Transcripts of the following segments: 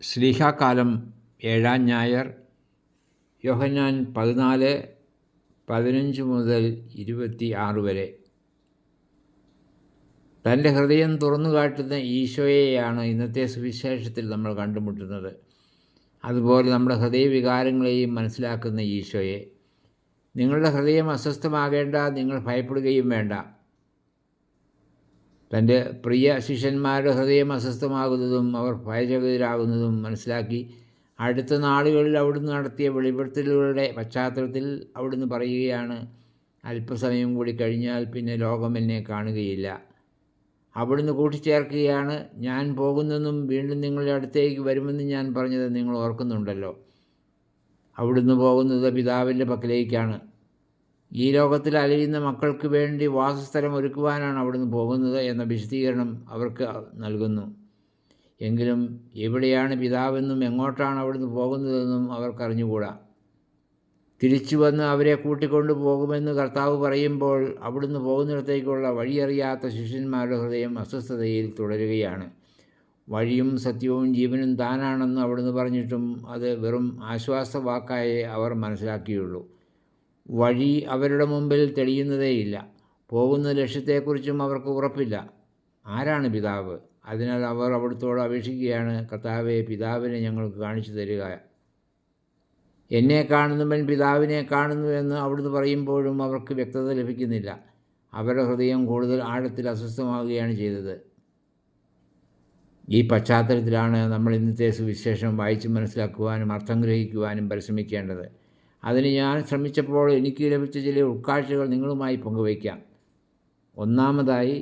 ശ്ലീഹാകാലം 7-ാം ഞായർ യോഹന്നാൻ 14:15 മുതൽ 26 വരെ. തൻ്റെ ഹൃദയം തുറന്നു കാട്ടുന്ന ഈശോയെയാണ് ഇന്നത്തെ സുവിശേഷത്തിൽ നമ്മൾ കണ്ടുമുട്ടുന്നത്. അതുപോലെ നമ്മുടെ ഹൃദയവികാരങ്ങളെയും മനസ്സിലാക്കുന്ന ഈശോയെ. നിങ്ങളുടെ ഹൃദയം അസ്വസ്ഥമാകേണ്ട, നിങ്ങൾ ഭയപ്പെടുകയും വേണ്ട. തൻ്റെ പ്രിയ ശിഷ്യന്മാരുടെ ഹൃദയം അസ്വസ്ഥമാകുന്നതും അവർ ഭയചകിതരാകുന്നതും മനസ്സിലാക്കി അടുത്ത നാളുകളിൽ അവിടുന്ന് നടത്തിയ വെളിപ്പെടുത്തലുകളുടെ പശ്ചാത്തലത്തിൽ അവിടുന്ന് പറയുകയാണ്, അല്പസമയം കൂടി കഴിഞ്ഞാൽ പിന്നെ ലോകം എന്നെ കാണുകയില്ല. അവിടുന്ന് കൂട്ടിച്ചേർക്കുകയാണ്, ഞാൻ പോകുന്നെന്നും വീണ്ടും നിങ്ങളുടെ അടുത്തേക്ക് വരുമെന്നും ഞാൻ പറഞ്ഞത് നിങ്ങൾ ഓർക്കുന്നുണ്ടല്ലോ. അവിടുന്ന് പോകുന്നത് പിതാവിൻ്റെ പക്കലേക്കാണ്. ഈ ലോകത്തിൽ അലയുന്ന മക്കൾക്ക് വേണ്ടി വാസസ്ഥലം ഒരുക്കുവാനാണ് അവിടുന്ന് പോകുന്നത് എന്ന വിശദീകരണം അവർക്ക് നൽകുന്നു. എങ്കിലും എവിടെയാണ് പിതാവെന്നും എങ്ങോട്ടാണ് അവിടുന്ന് പോകുന്നതെന്നും അവർക്കറിഞ്ഞുകൂടാ. തിരിച്ചു വന്ന് അവരെ കൂട്ടിക്കൊണ്ടു പോകുമെന്ന് കർത്താവ് പറയുമ്പോൾ അവിടുന്ന് പോകുന്നിടത്തേക്കുള്ള വഴിയറിയാത്ത ശിഷ്യന്മാരുടെ ഹൃദയം അസ്വസ്ഥതയിൽ തുടരുകയാണ്. വഴിയും സത്യവും ജീവനും താനാണെന്ന് അവിടുന്ന് പറഞ്ഞിട്ടും അത് വെറും ആശ്വാസവാക്കായേ അവർ മനസ്സിലാക്കിയുള്ളൂ. വഴി അവരുടെ മുമ്പിൽ തെളിയുന്നതേയില്ല. പോകുന്ന ലക്ഷ്യത്തെക്കുറിച്ചും അവർക്ക് ഉറപ്പില്ല. ആരാണ് പിതാവ്? അതിനാൽ അവർ അവിടുത്തോട് അപേക്ഷിക്കുകയാണ്, കർത്താവേ, പിതാവിനെ ഞങ്ങൾക്ക് കാണിച്ചു തരിക. എന്നെ കാണുന്നവൻ പിതാവിനെ കാണുന്നു എന്ന് അവിടുന്ന് പറയുമ്പോഴും അവർക്ക് വ്യക്തത ലഭിക്കുന്നില്ല. അവരുടെ ഹൃദയം കൂടുതൽ ആഴത്തിൽ അസ്വസ്ഥമാവുകയാണ് ചെയ്തത്. ഈ പശ്ചാത്തലത്തിലാണ് നമ്മൾ ഇന്നത്തെ സുവിശേഷം വായിച്ച് മനസ്സിലാക്കുവാനും അർത്ഥം ഗ്രഹിക്കുവാനും പരിശ്രമിക്കേണ്ടത്. അതിന് ഞാൻ ശ്രമിച്ചപ്പോൾ എനിക്ക് ലഭിച്ച ചില ഉൾക്കാഴ്ചകൾ നിങ്ങളുമായി പങ്കുവയ്ക്കാം. ഒന്നാമതായി,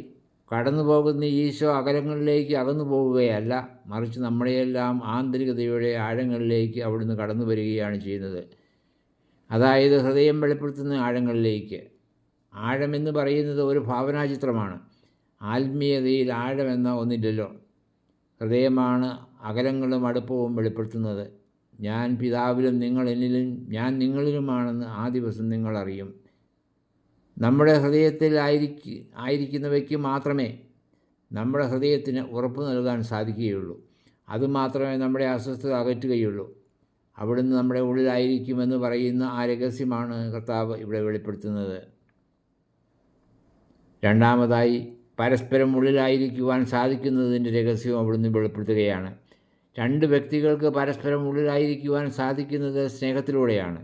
കടന്നു പോകുന്ന ഈശോ അകലങ്ങളിലേക്ക് അകന്നു പോകുകയല്ല, മറിച്ച് നമ്മുടെയെല്ലാം ആന്തരികതയുടെ ആഴങ്ങളിലേക്ക് അവിടുന്ന് കടന്നു വരികയാണ് ചെയ്യുന്നത്. അതായത് ഹൃദയം വെളിപ്പെടുത്തുന്ന ആഴങ്ങളിലേക്ക്. ആഴമെന്ന് പറയുന്നത് ഒരു ഭാവനാചിത്രമാണ്. ആത്മീയതയിൽ ആഴമെന്ന ഒന്നില്ലല്ലോ. ഹൃദയമാണ് അകലങ്ങളും അടുപ്പവും വെളിപ്പെടുത്തുന്നത്. ഞാൻ പിതാവിലും നിങ്ങൾ എന്നിലും ഞാൻ നിങ്ങളിലുമാണെന്ന് ആ ദിവസം നിങ്ങൾ അറിയും. നമ്മുടെ ഹൃദയത്തിൽ ആയിരിക്കുന്നവയ്ക്ക് മാത്രമേ നമ്മുടെ ഹൃദയത്തിന് ഉറപ്പ് നൽകാൻ സാധിക്കുകയുള്ളൂ. അതുമാത്രമേ നമ്മുടെ അസ്വസ്ഥത അകറ്റുകയുള്ളൂ. അവിടുന്ന് നമ്മുടെ ഉള്ളിലായിരിക്കുമെന്ന് പറയുന്ന ആ രഹസ്യമാണ് കർത്താവ് ഇവിടെ വെളിപ്പെടുത്തുന്നത്. രണ്ടാമതായി, പരസ്പരം ഉള്ളിലായിരിക്കുവാൻ സാധിക്കുന്നതിൻ്റെ രഹസ്യവും അവിടുന്ന് വെളിപ്പെടുത്തുകയാണ്. രണ്ട് വ്യക്തികൾക്ക് പരസ്പരം ഉള്ളിലായിരിക്കുവാൻ സാധിക്കുന്നത് സ്നേഹത്തിലൂടെയാണ്.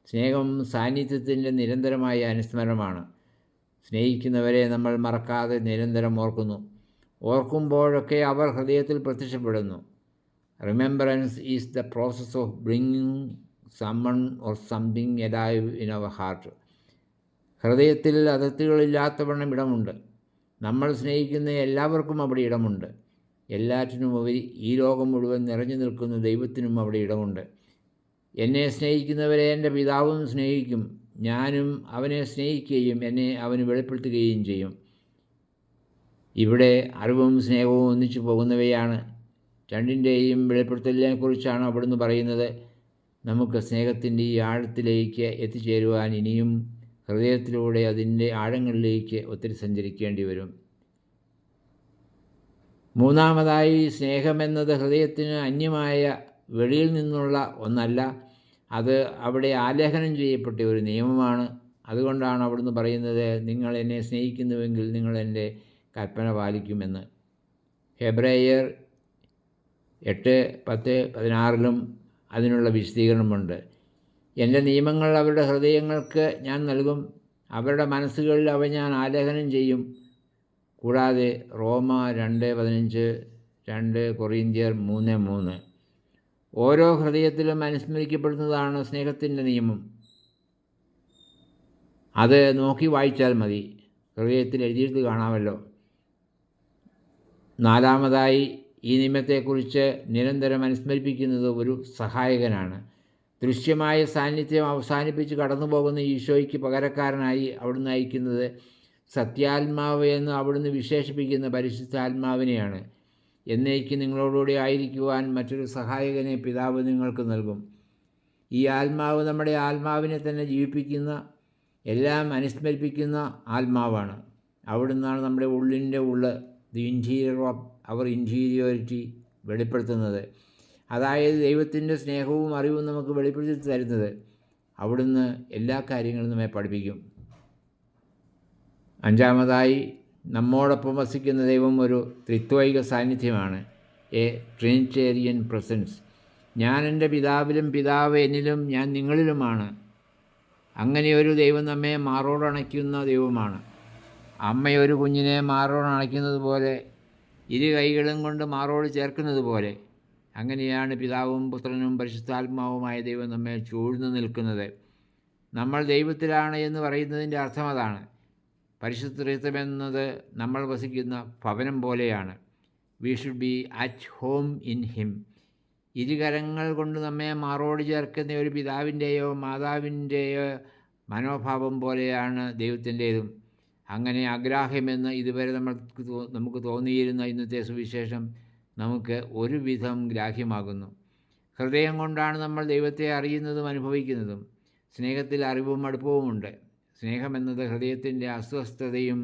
സ്നേഹം സാന്നിധ്യത്തിൻ്റെ നിരന്തരമായ അനുസ്മരണമാണ്. സ്നേഹിക്കുന്നവരെ നമ്മൾ മറക്കാതെ നിരന്തരം ഓർക്കുന്നു. ഓർക്കുമ്പോഴൊക്കെ അവർ ഹൃദയത്തിൽ പ്രത്യക്ഷപ്പെടുന്നു. Remembrance is the process of bringing summon or something alive in our heart. ഹൃദയത്തിൽ അതിർത്തികളില്ലാത്തവണ്ണം ഇടമുണ്ട്. നമ്മൾ സ്നേഹിക്കുന്ന എല്ലാവർക്കും അവിടെ ഇടമുണ്ട്. എല്ലാറ്റിനുമുപരി ഈ ലോകം മുഴുവൻ നിറഞ്ഞു നിൽക്കുന്ന ദൈവത്തിനും അവിടെ ഇടമുണ്ട്. എന്നെ സ്നേഹിക്കുന്നവരെ എൻ്റെ പിതാവും സ്നേഹിക്കും. ഞാനും അവനെ സ്നേഹിക്കുകയും എന്നെ അവന് വെളിപ്പെടുത്തുകയും ചെയ്യും. ഇവിടെ അറിവും സ്നേഹവും ഒന്നിച്ചു പോകുന്നവയാണ്. രണ്ടിൻ്റെയും വെളിപ്പെടുത്തലിനെക്കുറിച്ചാണ് അവിടുന്ന് പറയുന്നത്. നമുക്ക് സ്നേഹത്തിൻ്റെ ഈ ആഴത്തിലേക്ക് എത്തിച്ചേരുവാൻ ഇനിയും ഹൃദയത്തിലൂടെ അതിൻ്റെ ആഴങ്ങളിലേക്ക് ഒത്തിരി സഞ്ചരിക്കേണ്ടി വരും. മൂന്നാമതായി, സ്നേഹമെന്നത് ഹൃദയത്തിന് അന്യമായ വെളിയിൽ നിന്നുള്ള ഒന്നല്ല. അത് അവിടെ ആലേഖനം ചെയ്യപ്പെട്ട ഒരു നിയമമാണ്. അതുകൊണ്ടാണ് അവിടുന്ന് പറയുന്നത്, നിങ്ങൾ എന്നെ സ്നേഹിക്കുന്നുവെങ്കിൽ നിങ്ങൾ എൻ്റെ കൽപ്പന പാലിക്കുമെന്ന്. ഹെബ്രായർ 8:10-16 അതിനുള്ള വിശദീകരണമുണ്ട്. എൻ്റെ നിയമങ്ങൾ അവരുടെ ഹൃദയങ്ങൾക്ക് ഞാൻ നൽകും, അവരുടെ മനസ്സുകളിൽ അവ ഞാൻ ആലേഖനം ചെയ്യും. കൂടാതെ റോമ 2:15, 2 കൊറിന്ത്യർ 3:3. ഓരോ ഹൃദയത്തിലും അനുസ്മരിക്കപ്പെടുന്നതാണ് സ്നേഹത്തിൻ്റെ നിയമം. അത് നോക്കി വായിച്ചാൽ മതി, ഹൃദയത്തിൽ എഴുതിയിട്ട് കാണാമല്ലോ. നാലാമതായി, ഈ നിയമത്തെക്കുറിച്ച് നിരന്തരം അനുസ്മരിപ്പിക്കുന്നത് ഒരു സഹായകനാണ്. ദൃശ്യമായ സാന്നിധ്യം അവസാനിപ്പിച്ച് കടന്നു പോകുന്ന ഈശോയ്ക്ക് പകരക്കാരനായി അവിടുന്ന് അയക്കുന്നത് സത്യാത്മാവ് എന്ന് അവിടുന്ന് വിശേഷിപ്പിക്കുന്ന പരിശുദ്ധാത്മാവിനെയാണ്. എന്നേക്ക് നിങ്ങളോടുകൂടി ആയിരിക്കുവാൻ മറ്റൊരു സഹായകനെ പിതാവ് നിങ്ങൾക്ക് നൽകും. ഈ ആത്മാവ് നമ്മുടെ ആത്മാവിനെ തന്നെ ജീവിപ്പിക്കുന്ന, എല്ലാം അനുസ്മരിപ്പിക്കുന്ന ആത്മാവാണ്. അവിടുന്നാണ് നമ്മുടെ ഉള്ളിൻ്റെ ദി ഇൻറ്റീരിയർ ഓഫ് അവർ ഇൻറ്റീരിയോറിറ്റി വെളിപ്പെടുത്തുന്നത്. അതായത് ദൈവത്തിൻ്റെ സ്നേഹവും അറിവും നമുക്ക് വെളിപ്പെടുത്തി തരുന്നത്. അവിടുന്ന് എല്ലാ കാര്യങ്ങളും നമ്മെ പഠിപ്പിക്കും. അഞ്ചാമതായി, നമ്മോടൊപ്പം വസിക്കുന്ന ദൈവം ഒരു ത്രിത്വൈക സാന്നിധ്യമാണ്, എ ട്രിനിറ്റേറിയൻ പ്രസൻസ്. ഞാൻ എൻ്റെ പിതാവിലും പിതാവ് എന്നിലും ഞാൻ നിങ്ങളിലുമാണ്. അങ്ങനെയൊരു ദൈവം നമ്മെ മാറോടണയ്ക്കുന്ന ദൈവമാണ്. അമ്മയൊരു കുഞ്ഞിനെ മാറോടണയ്ക്കുന്നത് പോലെ, ഇരു കൈകളും കൊണ്ട് മാറോട് ചേർക്കുന്നത് പോലെ, അങ്ങനെയാണ് പിതാവും പുത്രനും പരിശുദ്ധാത്മാവുമായ ദൈവം നമ്മെ ചൂഴ്ന്നു നിൽക്കുന്നത്. നമ്മൾ ദൈവത്തിലാണ് എന്ന് പറയുന്നതിൻ്റെ അർത്ഥം അതാണ്. പരിശുദ്ധ ത്രിത്വം എന്നത് നമ്മൾ വസിക്കുന്ന ഭവനം പോലെയാണ്. We should be at home in him. ഇരുകരങ്ങൾ കൊണ്ട് നമ്മെ മാറോട് ചേർക്കുന്ന ഒരു പിതാവിൻ്റെയോ മാതാവിൻ്റെയോ മനോഭാവം പോലെയാണ് ദൈവത്തിൻ്റേതും. അങ്ങനെ അഗ്രാഹ്യമെന്ന് ഇതുവരെ നമുക്ക് തോന്നിയിരുന്ന ഇന്നത്തെ സുവിശേഷം നമുക്ക് ഒരുവിധം ഗ്രാഹ്യമാകുന്നു. ഹൃദയം കൊണ്ടാണ് നമ്മൾ ദൈവത്തെ അറിയുന്നതും അനുഭവിക്കുന്നതും. സ്നേഹത്തിൽ അറിവും അടുപ്പവുമുണ്ട്. സ്നേഹമെന്നത് ഹൃദയത്തിൻ്റെ അസ്വസ്ഥതയും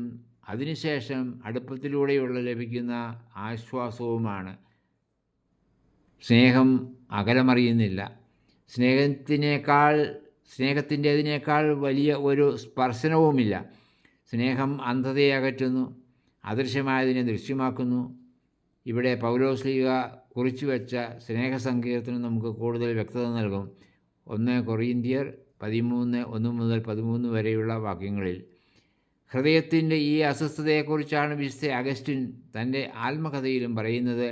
അതിനുശേഷം അടുപ്പത്തിലൂടെയുള്ള ലഭിക്കുന്ന ആശ്വാസവുമാണ്. സ്നേഹം അകലമറിയുന്നില്ല. സ്നേഹത്തിൻ്റേതിനേക്കാൾ വലിയ ഒരു സ്പർശനവുമില്ല. സ്നേഹം അന്ധതയെ അകറ്റുന്നു, അദൃശ്യമായതിനെ ദൃശ്യമാക്കുന്നു. ഇവിടെ പൗലോസ്ലീഹ കുറിച്ചു വെച്ച സ്നേഹസങ്കീർത്തനം നമുക്ക് കൂടുതൽ വ്യക്തത നൽകും. 1 കൊറിന്ത്യർ 13:1-13 വരെയുള്ള വാക്യങ്ങളിൽ. ഹൃദയത്തിൻ്റെ ഈ അസ്വസ്ഥതയെക്കുറിച്ചാണ് വിശുദ്ധ അഗസ്റ്റിൻ തൻ്റെ ആത്മകഥയിലും പറയുന്നത്.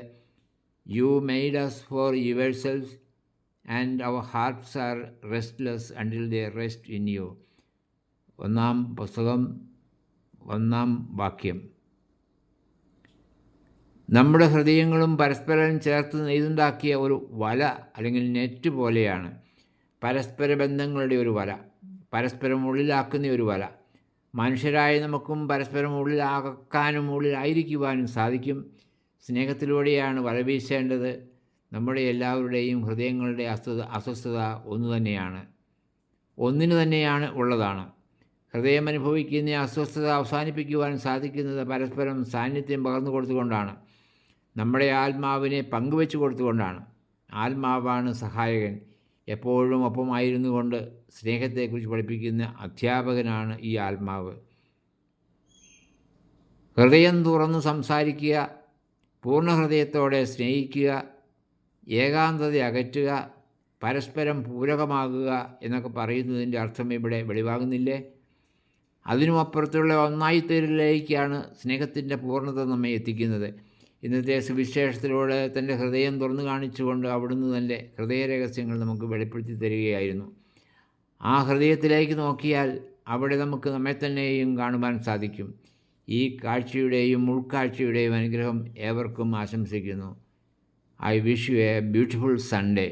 You made us for yourselves and our hearts are restless until they rest in you. 1 പുസ്തകം 1 വാക്യം. നമ്മുടെ ഹൃദയങ്ങളും പരസ്പരം ചേർത്ത് നെയ്തുണ്ടാക്കിയ ഒരു വല അല്ലെങ്കിൽ നെറ്റ് പോലെയാണ്. പരസ്പര ബന്ധങ്ങളുടെ ഒരു വല, പരസ്പരം ഉള്ളിലാക്കുന്ന ഒരു വല. മനുഷ്യരായ നമുക്കും പരസ്പരം ഉള്ളിലാക്കാനും ഉള്ളിലായിരിക്കുവാനും സാധിക്കും. സ്നേഹത്തിലൂടെയാണ് വല വീശേണ്ടത്. നമ്മുടെ എല്ലാവരുടെയും ഹൃദയങ്ങളുടെ അസ്വസ്ഥത ഒന്നിനു തന്നെയാണ് ഉള്ളതാണ്. ഹൃദയം അനുഭവിക്കുന്ന അസ്വസ്ഥത അവസാനിപ്പിക്കുവാൻ സാധിക്കുന്നത് പരസ്പരം സാന്നിധ്യം പകർന്നു കൊടുത്തുകൊണ്ടാണ്. നമ്മുടെ ആത്മാവിനെ പങ്കുവെച്ചു കൊടുത്തുകൊണ്ടാണ്. ആത്മാവാണ് സഹായകൻ. എപ്പോഴും ഒപ്പമായിരുന്നു കൊണ്ട് സ്നേഹത്തെക്കുറിച്ച് പഠിപ്പിക്കുന്ന അധ്യാപകനാണ് ഈ ആത്മാവ്. ഹൃദയം തുറന്ന് സംസാരിക്കുക, പൂർണ്ണ ഹൃദയത്തോടെ സ്നേഹിക്കുക, ഏകാന്തത അകറ്റുക, പരസ്പരം പൂരകമാകുക എന്നൊക്കെ പറയുന്നതിൻ്റെ അർത്ഥം ഇവിടെ വെളിവാകുന്നില്ലേ? അതിനുമപ്പുറത്തുള്ള ഒന്നായിത്തീരലിലേക്കാണ് സ്നേഹത്തിൻ്റെ പൂർണ്ണത നമ്മെ എത്തിക്കുന്നത്. ഇന്നത്തെ സുവിശേഷത്തിലൂടെ തൻ്റെ ഹൃദയം തുറന്നു കാണിച്ചുകൊണ്ട് അവിടുന്ന് തൻ്റെ ഹൃദയരഹസ്യങ്ങൾ നമുക്ക് വെളിപ്പെടുത്തി തരികയായിരുന്നു. ആ ഹൃദയത്തിലേക്ക് നോക്കിയാൽ അവിടെ നമുക്ക് നമ്മെ തന്നെയും കാണുവാൻ സാധിക്കും. ഈ കാഴ്ചയുടെയും ഉൾക്കാഴ്ചയുടെയും അനുഗ്രഹം ഏവർക്കും ആശംസിക്കുന്നു. I wish you A beautiful Sunday.